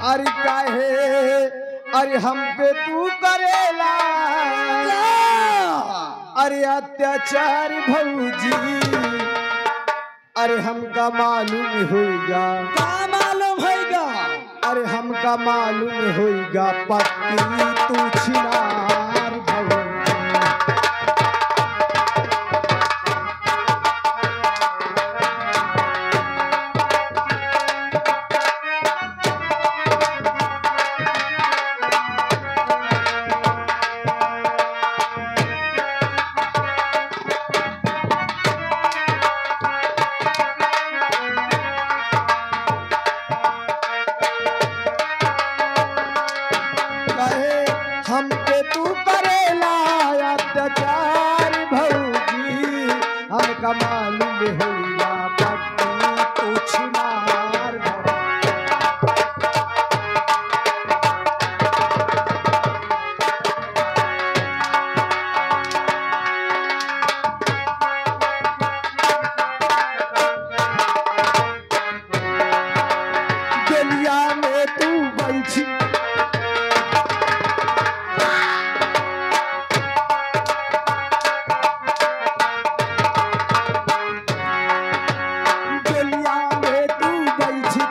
अरे काहे अरे हम पे तू करेला अरे अत्याचार भौजी अरे हमका मालूम होगा क्या मालूम होगा अरे हमका मालूम होगा पक्की तू छिनार भौजी हम पे तू करेला अत्याचार भौजी हमका मालूम होगा पक्की तू छिनार गलिया में तू बैठी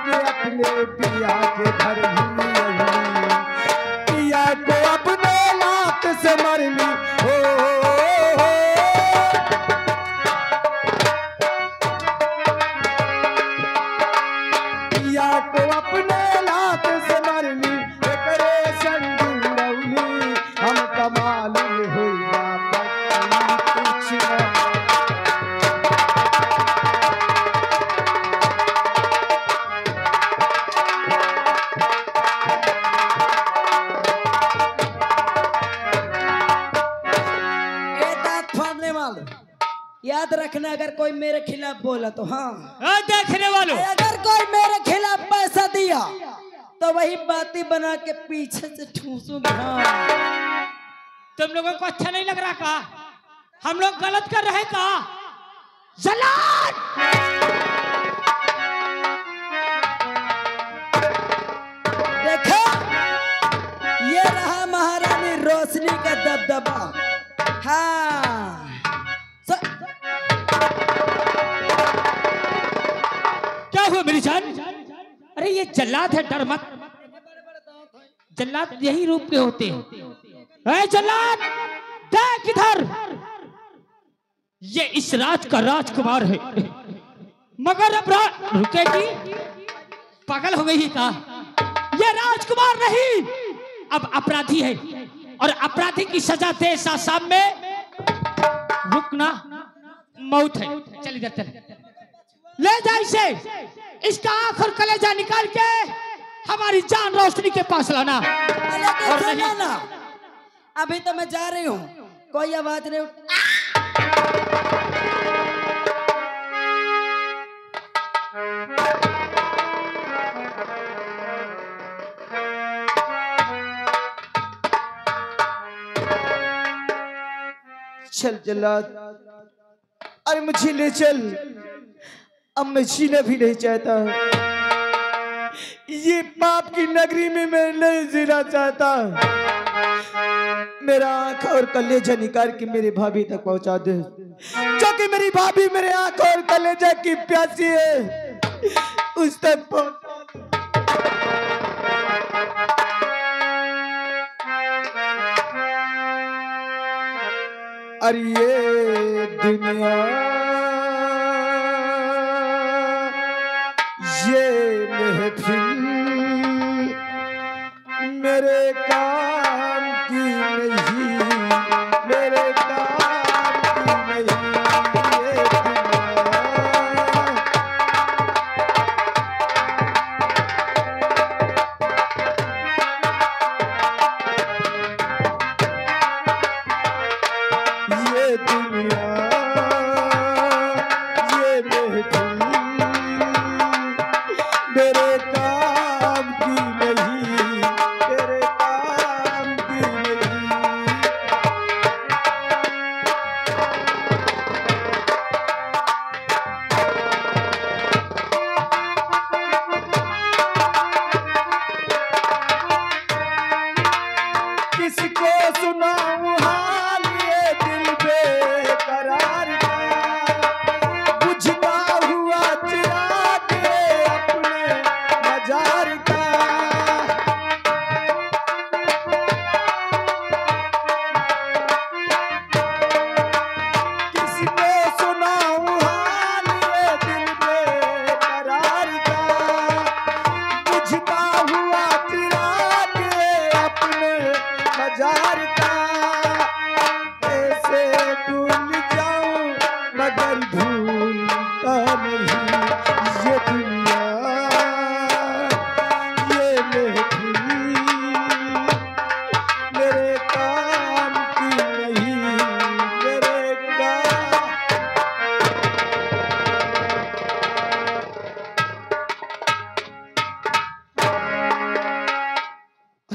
पिया के घर पिया को अपने लात से मर ली हो पिया को अपने लात से मर ली करे संगी हम कमाल होगा कुछ याद रखना अगर कोई मेरे खिलाफ बोला तो हाँ देखने वालों अगर कोई मेरे खिलाफ पैसा दिया तो वही बातें बना के पीछे से ठूसूंगी हाँ। तुम लोगों को अच्छा नहीं लग रहा का हम लोग गलत कर रहे का जलाल देखो ये रहा महारानी रोशनी का दबदबा हाँ क्या हुआ मेरी जान अरे ये जल्लाद है डर मत जल्लाद यही रूप के होते हैं जल्लाद देख इधर ये इस राज का राजकुमार है मगर अब रुकेगी पागल हो गई का ये राजकुमार नहीं अब अपराधी है और अपराधी की सजा दे सामने रुकना मौत है चल इधर चल ले जा इसे इसका आंख और कलेजा निकाल के हमारी जान रोशनी के पास लाना और नहीं ना अभी तो मैं जा रही हूँ कोई आवाज नहीं चल जल्लाद अरे मुझे ले चल अब मैं जीना भी नहीं चाहता ये पाप की नगरी में मैं नहीं जीना चाहता मेरा आंख और कलेजा निकाल के मेरे भाभी तक पहुंचा दे क्योंकि मेरी भाभी मेरे आंख और कलेजा की प्यासी है उस तक पहुंचा अरे ये दुनिया ये महफिल मेरे काम की नहीं मेरे काम की नहीं ये दुनिया ये महफिल मेरे काम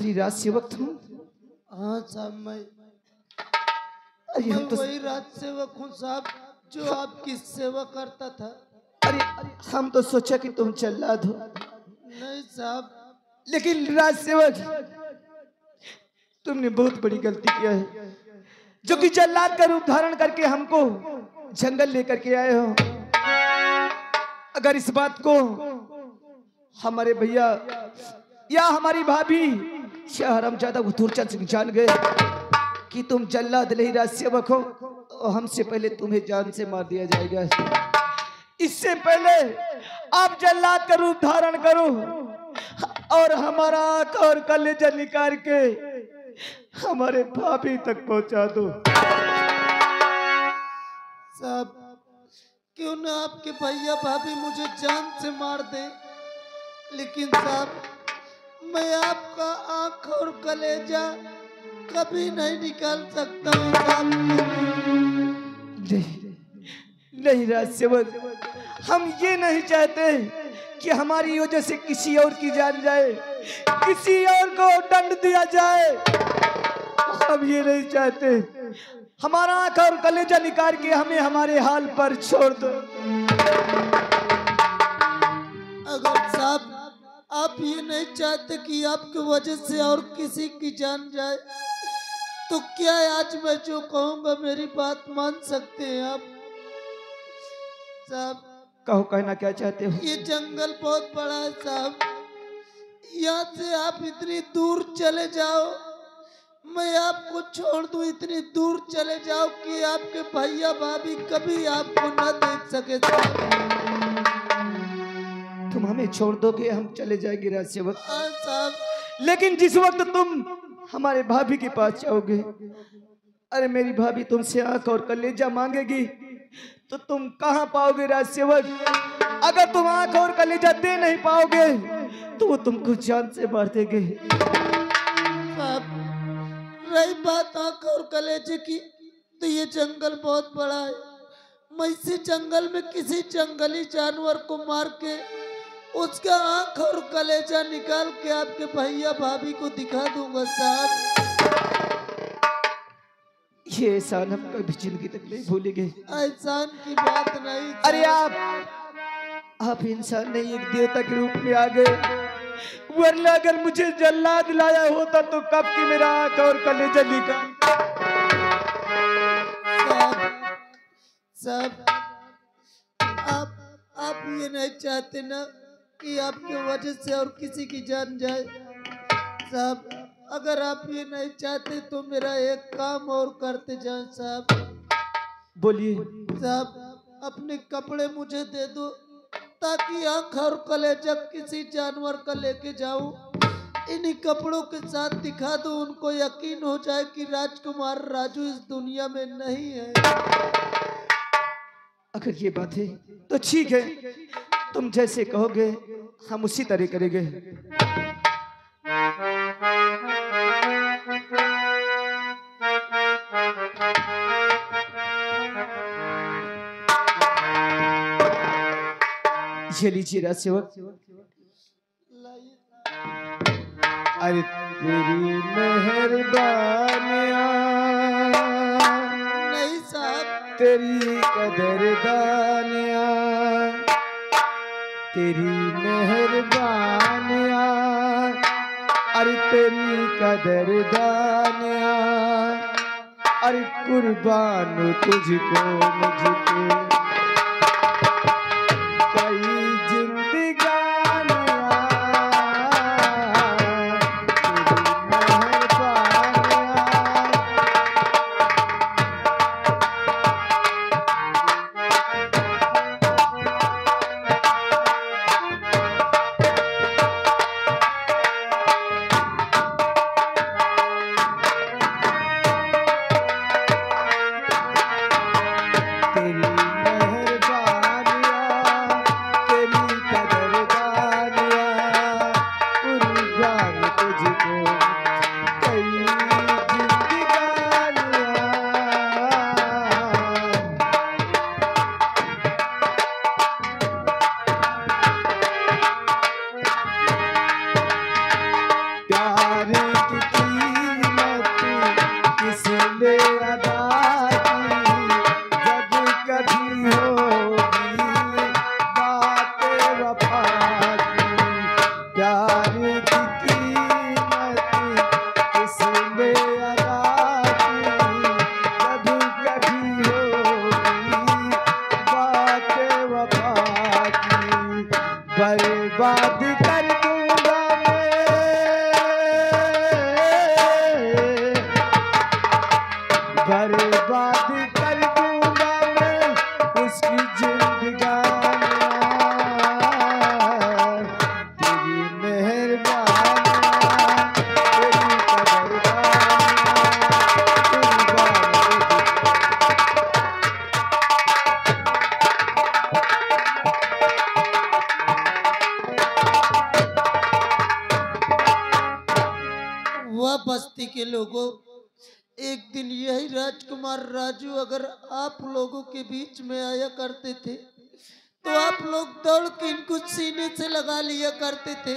वही राज सेवक तुम? हाँ साहब अरे हम मैं तो वही राज सेवक हूँ साहब, जो आपकी सेवा करता था। अरे हम तो सोचा कि तुम जल्लाद हो। नहीं साहब, लेकिन राज सेवक, तुमने बहुत बड़ी गलती किया है, जो कि जल्लाद का रूप धारण करके हमको जंगल लेकर के आए हो। अगर इस बात को हमारे भैया या हमारी भाभी या हरामजादा हुतूरचंद सिंह जान गए कि तुम जल्लाद नहीं राज सेवक हो, तो हमसे पहले तुम्हें जान से मार दिया जाएगा। इससे पहले आप जल्लाद का रूप धारण करो और हमारा आंख और कलेजा निकाल के हमारे भाभी तक पहुंचा दो। साहब क्यों ना आपके भैया भाभी मुझे जान से मार दे, लेकिन साहब मैं आपका आंख और कलेजा कभी नहीं निकाल सकता हूँ साहब। नहीं नहीं राज सेवक, हम ये नहीं चाहते कि हमारी वजह से किसी और की जान जाए, किसी और को दंड दिया जाए। हम ये नहीं चाहते। हमारा आंख और कलेजा निकाल के हमें हमारे हाल पर छोड़ दो। अगर साहब आप ये नहीं चाहते कि आपकी वजह से और किसी की जान जाए, तो क्या आज मैं जो कहूँगा मेरी बात मान सकते हैं आप? साहब कहो, कहना क्या चाहते हो? ये जंगल बहुत बड़ा है साहब, यहाँ से आप इतनी दूर चले जाओ, मैं आपको छोड़ दूं, इतनी दूर चले जाओ कि आपके भैया भाभी कभी आपको न देख सके साहब। तुम हमें छोड़ दोगे, हम चले जाएंगे राज सेवक। हाँ साहब, लेकिन जिस वक्त तुम हमारे भाभी के पास जाओगे, अरे मेरी भाभी तुमसे आंख और कलेजा मांगेगी, तो तुम कहां पाओगे राज सेवक? अगर तुम आंख और कलेजा दे नहीं पाओगे तो वो तुमको जान से मार देंगे। साहब रही बात आंख और कलेजे की, तो ये जंगल बहुत बड़ा है, मैं इसी जंगल में किसी जंगली जानवर को मार के उसका आंख और कलेजा निकाल के आपके भैया भाभी को दिखा दूंगा साहब। ये एहसान हम कभी जिंदगी तक नहीं भूलेंगे। एहसान की बात नहीं। अरे आप इंसान नहीं, एक देवता के रूप में आ गए, वरना अगर मुझे जल्लाद लाया होता तो कब की मेरा आंख और कलेजा निकाल। साहब आप ये नहीं चाहते ना कि आपके वजह से और किसी की जान जाए? साहब अगर आप ये नहीं चाहते तो मेरा एक काम और करते जाएं साहब। बोलिए। साहब अपने कपड़े मुझे दे दो, ताकि आंख और कलेजा किसी जानवर का लेके जाऊं, इन्हीं कपड़ों के साथ दिखा दो, उनको यकीन हो जाए कि राजकुमार राजू इस दुनिया में नहीं है। अगर ये बात है तो ठीक है, तुम जैसे कहोगे हम उसी तरह करेंगे। ये लीजिए राज सेवक। अरे तेरी मेहरबानियां नहीं साहब, तेरी कदरदानियां, तेरी मेहरबानियां, अरे तेरी कदरदानियां, अरे कुर्बान तुझको मुझको कई जिंदगानियां, तेरी मेहरबानियां। तेरी बर्बाद कर दूंगा मैं, बर्बाद कर दूंगा मैं उसकी जिंदगानियां, तेरी मेहरबानियां, तेरी वह बस्ती के लोगों, एक दिन यही राजकुमार राजू अगर आप लोगों के बीच में आया करते थे तो आप लोग दौड़ के इनको सीने से लगा लिया करते थे,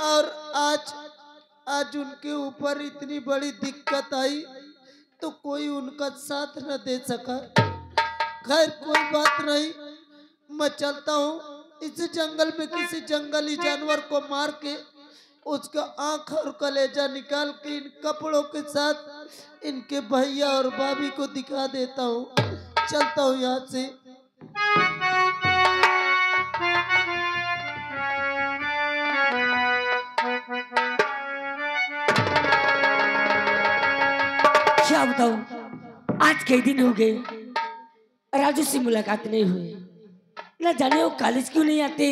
और आज उनके ऊपर इतनी बड़ी दिक्कत आई तो कोई उनका साथ न दे सका। खैर कोई बात नहीं, मैं चलता हूँ इस जंगल में किसी जंगली जानवर को मार के उसका आंख और कलेजा निकाल के इन कपड़ों के साथ इनके भैया और भाभी को दिखा देता हूँ। चलता हूँ यहाँ से। क्या बताऊं, आज कई दिन हो गए राजू से मुलाकात नहीं हुई। न जाने वो कॉलेज क्यों नहीं आते।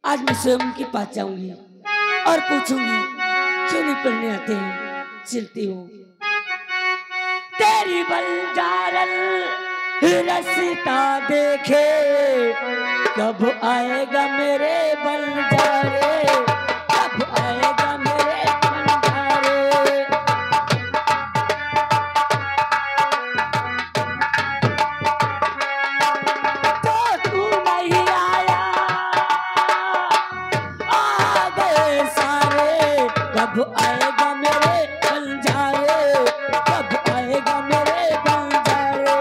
आज मैं स्वयं उनके पास जाऊंगी और पूछूंगी क्यों नहीं पढ़ने आते हैं। चलती हूँ। तेरी बंजारन रास्ता देखे, कब आएगा मेरे बंजारे, कब आएगा मेरे बंजारे। तो तू नहीं आया, आ गए सारे, कब आएगा मेरे बंजारे, कब आएगा मेरे बंजारे।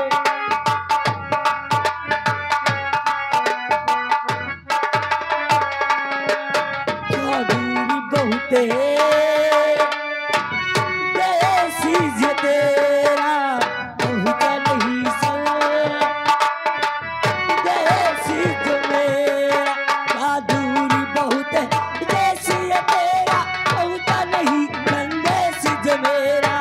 क्या दूरी बहुत है देसी जो तेरा, पहुंचा नहीं सर देसी जो मेरा। क्या दूरी बहुत है देसी है तेरा, पहुंचा नहीं देसी जो मेरा।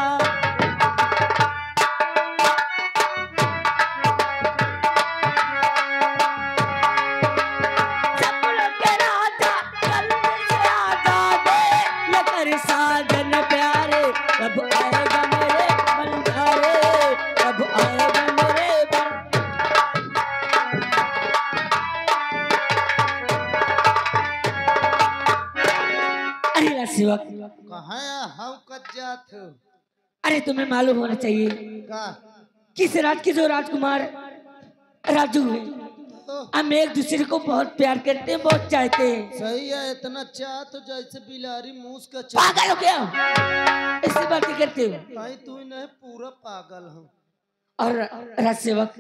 सपनों के राजा कल्ले से आजाद लेकर साजन प्यारे, कब आएगा मेरे बंजारे, कब आएगा मेरे अरे सेवक, कहाँ हम कज्जात हो? अरे तुम्हें मालूम होना चाहिए का किस राज के जो राजकुमार राजू है, हम एक दूसरे को बहुत प्यार करते हैं, बहुत चाहते हैं। सही है, इतना चाह तो जैसे बिलारी मूस का चाह। पागल हो क्या, ऐसी बातें करते हो। भाई तू नहीं पूरा पागल हूँ। और राज सेवक,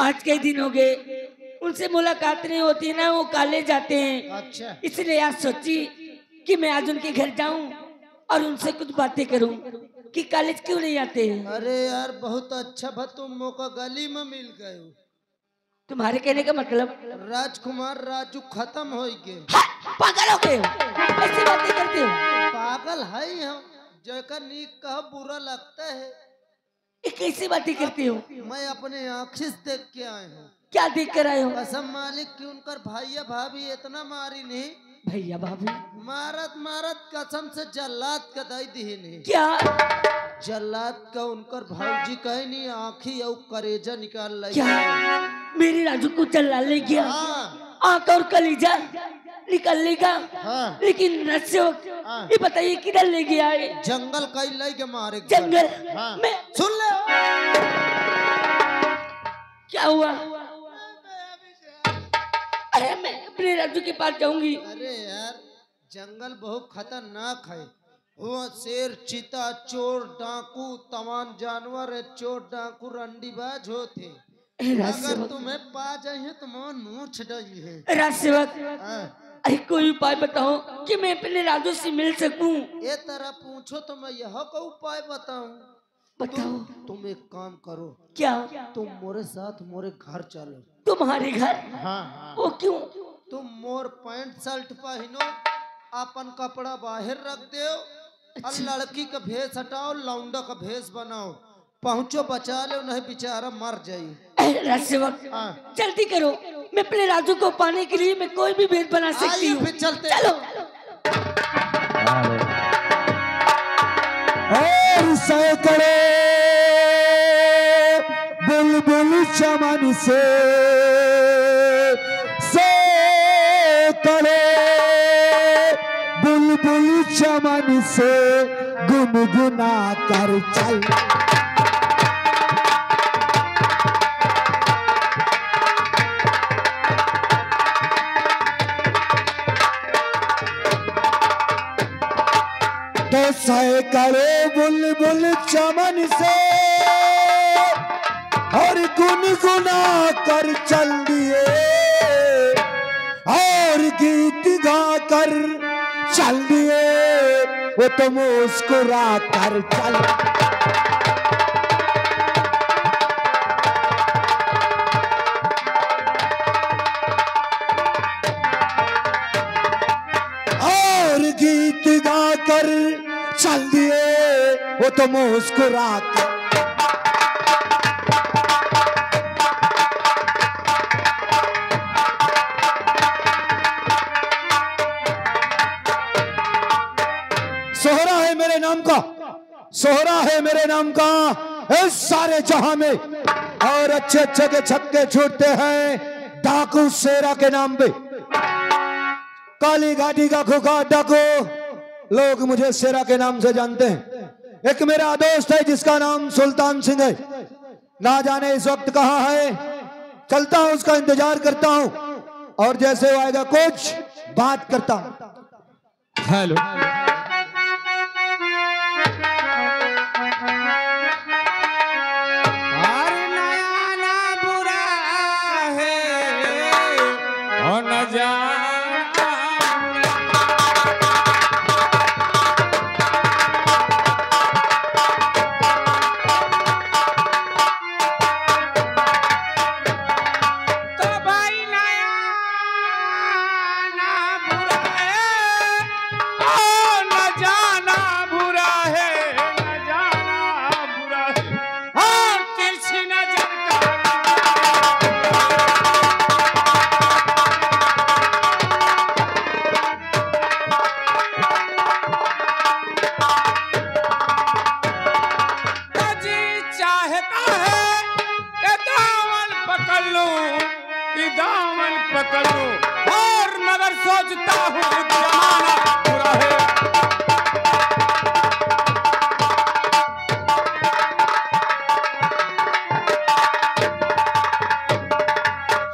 आज कई दिन हो गए उनसे मुलाकात नहीं होती ना, वो कॉलेज जाते हैं। अच्छा इसलिए आज सोची कि मैं आज उनके घर जाऊं और उनसे कुछ बातें करूं कि कॉलेज क्यों नहीं आते हैं। अरे यार बहुत अच्छा भा, तुम मौका गली में मिल गए हो। तुम्हारे कहने का मतलब राजकुमार राजू खत्म हो गए। हाँ, पागल हो गए हो, ऐसी बातें करते हो। पागल है हम, जैका नीक कहा बुरा लगता है। ये कैसी बातें करते हो। मैं अपने आँखों से देख के आए हूँ। क्या देख कर आए हो। कसम मालिक की उनकर भैया भाभी इतना मारी नहीं, भैया भाभी मारत मारत कसम से जल्लाद का दई दी नहीं। क्या जल्लाद का उनकर भौजी कहे नहीं, आँखी और करेजा निकाल लाई। क्या मेरे राजू को चला ले गया, हाँ आंख और कलीजा निकल लेगा। हाँ लेकिन रस्सियों हाँ। ये बताइए किधर ले गया है। जंगल कई लाई के मारे। जंगल हाँ। में सुन ले। क्या हुआ। अरे मैं अपने राजू के पास जाऊंगी। अरे यार जंगल बहुत खतरनाक है। वो शेर चीता चोर डाकू तमाम जानवर है, चोर डाकू रंडीबाज होते। अगर तुम्हें पा जाइए तो मैं नोच डाली है। राजसेवक, हाँ। अरे कोई उपाय बताओ कि मैं अपने राजू से मिल सकूं। ये तरह पूछो तो मैं यह का उपाय बताऊं। बताओ। तुम एक काम करो। क्या। तुम मोरे साथ मोरे घर चलो। तुम्हारे घर। हाँ हाँ। वो क्यों। तुम मोर पैंट शर्ट पहनो, अपन कपड़ा बाहर रख दो और लड़की का भेष हटाओ, लौंडा का भेष बनाओ, पहुंचो बचा लो, नहीं बेचारा मर जाये। राजसेवक हाँ। जल्दी करो, मैं अपने राजू को पाने के लिए मैं कोई भी भेद बना सकती आइए हूँ। फिर चलते। चलो। और सैकड़े बुलबुल चमन से, सैकड़े बुलबुल चमन से गुनगुना कर चल। तो सैकड़े बुलबुल चमन से और गुनगुना कर चल दिए, और गीत गा कर चल दिए, वो तो मुस्कुरा कर चल। और गीत गा कर चल दिए, वो तो मुस्कुरा कर। सोहरा है मेरे नाम का, सोहरा है मेरे नाम का इस सारे जहां में, और अच्छे अच्छे के छक्के छूटते हैं डाकू शेरा के नाम पे। काली घाटी का खुखा डाकू, लोग मुझे शेरा के नाम से जानते हैं। एक मेरा दोस्त है जिसका नाम सुल्तान सिंह है, ना जाने इस वक्त कहाँ है। चलता हूं, उसका इंतजार करता हूं, और जैसे वो आएगा कुछ बात करता हूं। हेलो पकड़ लूं, और मगर सोचता हूँ जमाना बुरा है।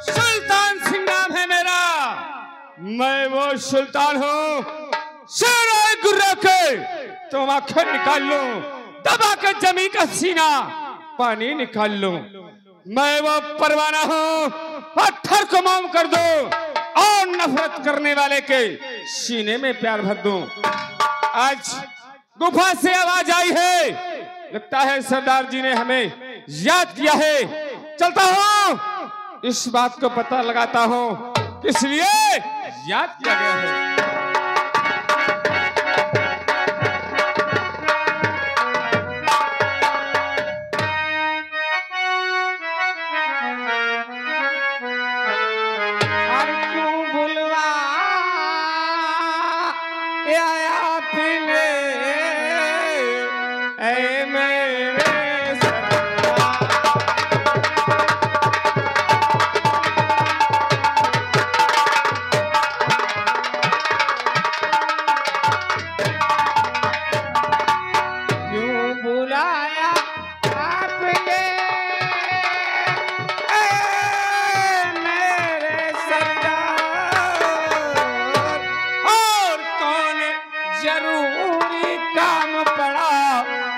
सुल्तान सिंह नाम है मेरा, मैं वो सुल्तान हूँ। शेर गुर्रे के तुम आंखें निकाल लो, दबा के जमी का सीना पानी निकाल लो। मैं वो परवाना हूँ, पत्थर को मोम कर दो और नफरत करने वाले के सीने में प्यार भर दो। आज गुफा से आवाज आई है, लगता है सरदार जी ने हमें याद किया है। चलता हूँ, इस बात को पता लगाता हूँ किस लिए याद किया गया है।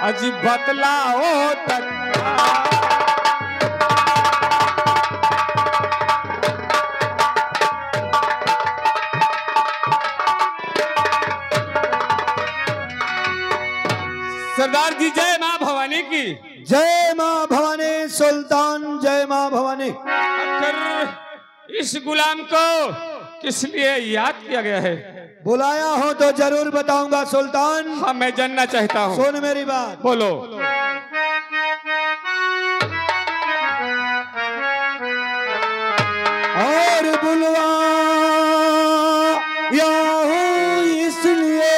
अजी बतलाओ तक सरदार जी, जय मां भवानी की। जय मां भवानी सुल्तान, जय मां भवानी। आखिर इस गुलाम को किस लिए याद किया गया है? बुलाया हो तो जरूर बताऊंगा सुल्तान। हाँ, मैं जानना चाहता हूँ। सुन मेरी बात। बोलो। और बुलवाया हूँ इसलिए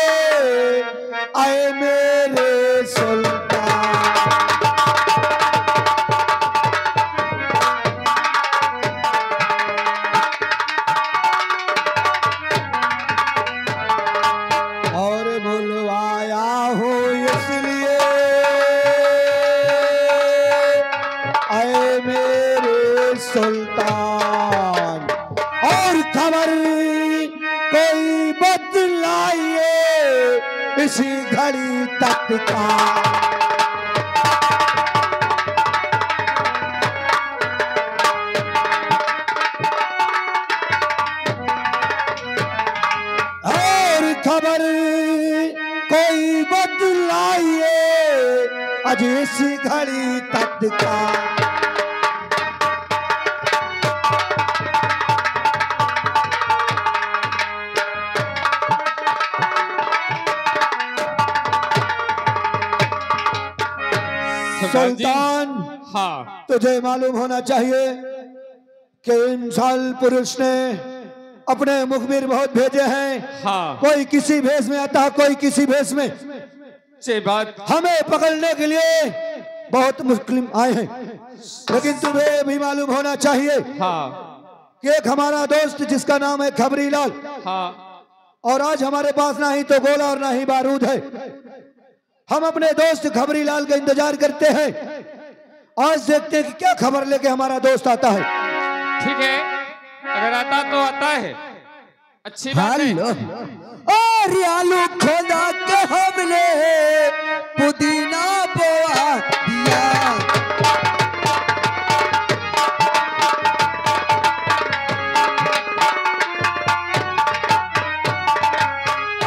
आए मेरे सुल्तान। और बुलवाया हूँ इसलिए आए मेरे सुल्तान। और खबर कोई बतलाइए इसी घड़ी तत्काल। और खबर कोई बतलाइए आज इसी घड़ी तत्काल। सुल्तान, हाँ, तुझे मालूम होना चाहिए कि इंसान पुरुष ने अपने मुखबिर बहुत भेजे हैं। हाँ, कोई किसी भेष में आता है, कोई किसी भेष में। ये बात हमें पकड़ने के लिए बहुत मुश्किल आए हैं, लेकिन तुम्हें भी मालूम होना चाहिए हाँ, कि एक हमारा दोस्त जिसका नाम है खबरी लाल, हाँ, और आज हमारे पास ना ही तो गोला और ना ही बारूद है। हम अपने दोस्त खबरी लाल का इंतजार करते हैं। आज देखते हैं कि क्या खबर लेके हमारा दोस्त आता है। ठीक है, अगर आता तो आता है, अच्छी बात है। और आलू खोदा के हमने पुदीना बोआ दिया।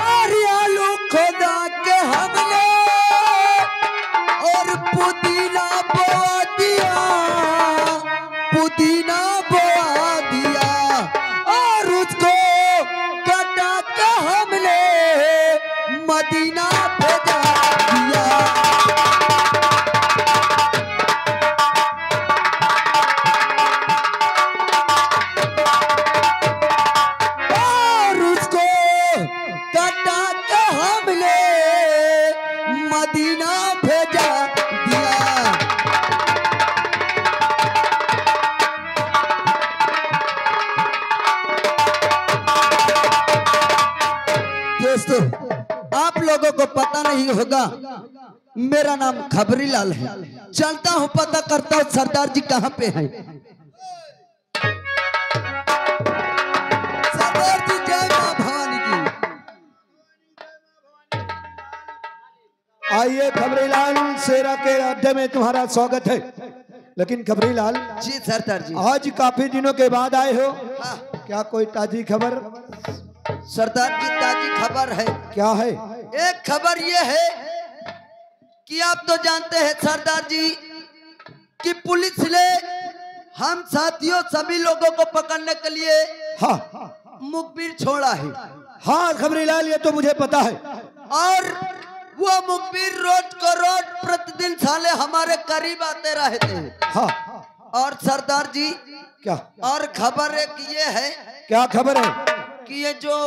और आलू खोदा के हमने और पुदीना बोआ दिया, पुदीना बोआ दिया। और उसको कटा के हमने मदीना भेजा दिया। और उसको कटा के हमने मदीना भेजा दिया। दोस्तों, आप लोगों को पता नहीं होगा, मेरा नाम खबरी लाल है। चलता हूँ, पता करता हूँ सरदार जी कहाँ पे हैं। सरदार जी जय मां भवानी की। आइए खबरी लाल, शेरा के अड्डे में तुम्हारा स्वागत है। लेकिन खबरी लाल जी सरदार जी। आज काफी दिनों के बाद आए हो, हाँ। क्या कोई ताजी खबर? सरदार जी, ताजी खबर है। क्या है? एक खबर ये है कि आप तो जानते हैं सरदार जी कि पुलिस ने हम साथियों सभी लोगों को पकड़ने के लिए हाँ मुखबिर छोड़ा है। हाँ खबरी लाल, ये तो मुझे पता है। और वो मुखबिर रोज को रोज प्रतिदिन साले हमारे करीब आते रहते हैं। हाँ और सरदार जी, क्या? और खबर एक ये है क्या खबर है? कि ये जो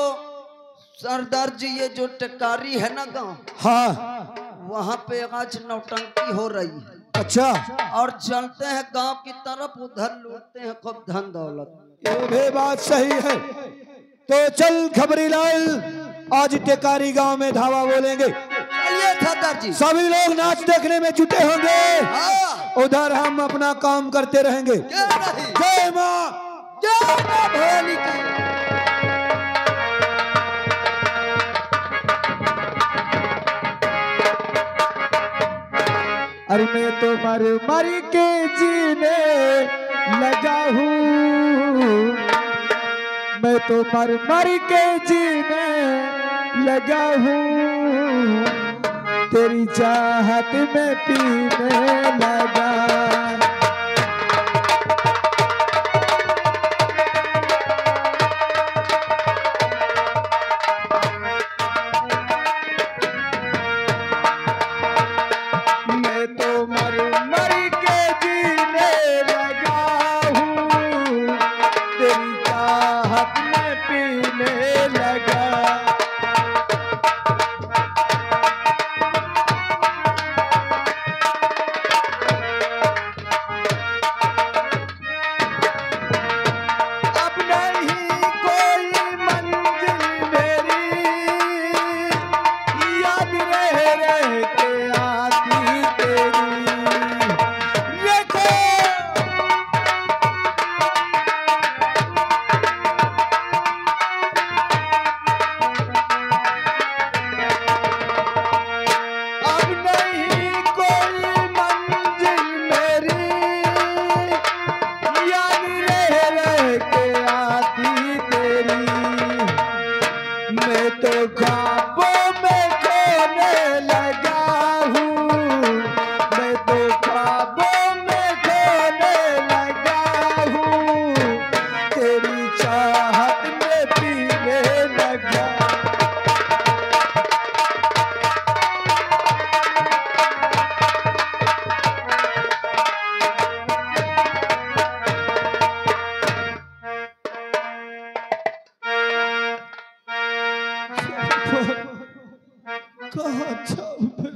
सरदार जी, ये जो टिकारी है ना गांव, हाँ वहाँ पे आज नौटंकी हो रही है। अच्छा, और चलते हैं गांव की तरफ, उधर लूटते हैं खूब धन दौलत। ये भी बात सही है। तो चल खबरी लाल, आज टेकारी गांव में धावा बोलेंगे। चलिए सरदार जी। सभी लोग नाच देखने में जुटे होंगे, हाँ। उधर हम अपना काम करते रहेंगे। क्या नहीं? जय मां, जय मां भवानी की। अरे मैं तो मर मर के जीने लगा हूँ, मैं तो मर मर के जीने लगा हूँ, तेरी चाहत में पीने लगा। ख्वाबों में खोने लगा हूँ, मैं तो ख्वाबों में खोने लगा हूँ, तेरी चाहत में पीने लगा। कहाँ जाऊँ मैं?